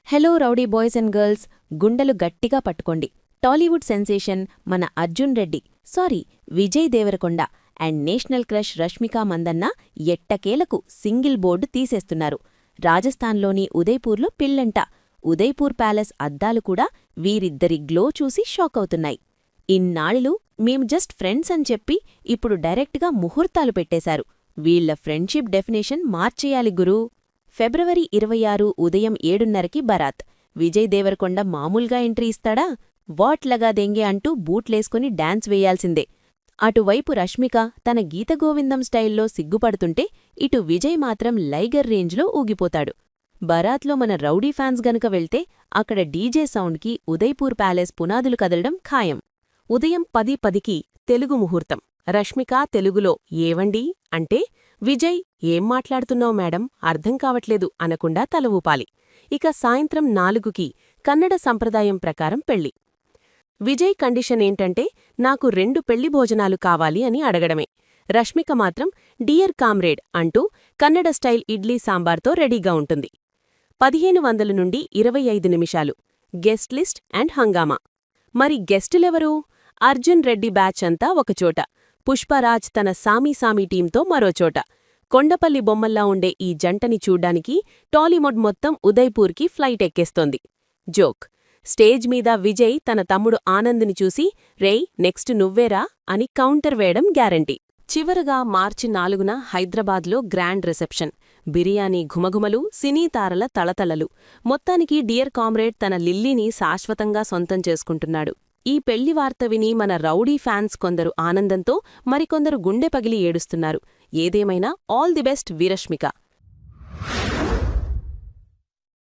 Hello rowdy boys and girls, గుండెలు గట్టిగా పట్టుకోండి. టాలీవుడ్ సెన్సేషన్ మన Arjun Reddy, Vijay Devarakonda and national crush Rashmika Mandanna ఎట్టకేలకు సింగిల్ బోర్డు తీసేస్తున్నారు. రాజస్థాన్లోని ఉదయ్పూర్లో పెళ్లంట. ఉదయ్పూర్ ప్యాలెస్ అద్దాలు కూడా వీరిద్దరి గ్లో చూసి షాకవుతున్నాయి. ఇన్నాళ్ళు మేం జస్ట్ ఫ్రెండ్స్ అని చెప్పి ఇప్పుడు డైరెక్ట్గా ముహూర్తాలు పెట్టేశారు. వీళ్ల ఫ్రెండ్షిప్ డెఫినేషన్ మార్చేయాలి గురూ. ఫిబ్రవరి 26 ఉదయం 7:30కి బరాత్. విజయ్ దేవరకొండ మామూలుగా ఎంట్రీ ఇస్తాడా? వాట్ లగా దెంగే అంటూ బూట్లేసుకుని డాన్స్ వేయాల్సిందే. అటువైపు రష్మిక తన గీతగోవిందం స్టైల్లో సిగ్గుపడుతుంటే, ఇటు విజయ్ మాత్రం లైగర్ రేంజ్లో ఊగిపోతాడు. బరాత్లో మన రౌడీ ఫ్యాన్స్ గనుక వెళ్తే అక్కడ డీజే సౌండ్కి ఉదయ్పూర్ ప్యాలెస్ పునాదులు కదలడం ఖాయం. ఉదయం 10:10కి తెలుగు ముహూర్తం. రష్మిక తెలుగులో ఏవండీ అంటే, విజయ్ ఏం మాట్లాడుతున్నావు మేడం, అర్థం కావట్లేదు అనకుండా తల ఊపాలి. ఇక సాయంత్రం 4కి కన్నడ సంప్రదాయం ప్రకారం పెళ్లి. విజయ్ కండిషన్ ఏంటంటే, నాకు 2 పెళ్లి భోజనాలు కావాలి అని అడగడమే. రష్మిక మాత్రం డియర్ కామ్రేడ్ అంటూ కన్నడ స్టైల్ ఇడ్లీ సాంబార్తో రెడీగా ఉంటుంది. 1500 నుండి 25 నిమిషాలు. గెస్ట్ లిస్ట్ అండ్ హంగామా. మరి గెస్టులెవరూ? అర్జున్ రెడ్డి బ్యాచ్ అంతా ఒకచోట, పుష్పరాజ్ తన సామీ టీంతో మరోచోట. కొండపల్లి బొమ్మల్లా ఉండే ఈ జంటని చూడ్డానికి టాలీవుడ్ మొత్తం ఉదయ్పూర్కి ఫ్లైట్ ఎక్కేస్తోంది. జోక్. స్టేజ్ మీద విజయ్ తన తమ్ముడు ఆనంద్ని చూసి, రేయ్ నెక్స్ట్ నువ్వేరా అని కౌంటర్ వేయడం గ్యారంటీ. చివరగా మార్చి 4న హైదరాబాద్లో గ్రాండ్ రిసెప్షన్. బిర్యానీ ఘుమఘుమలు, సినీ తారల తళతళలు. మొత్తానికి డియర్ కామ్రేడ్ తన లిల్లీని శాశ్వతంగా సొంతం చేసుకుంటున్నాడు. ఈ పెళ్లి వార్త విని మన రౌడీ ఫ్యాన్స్ కొందరు ఆనందంతో, మరికొందరు గుండె పగిలి ఏడుస్తున్నారు. ఏదేమైనా ఆల్ ది బెస్ట్ విరష్మిక.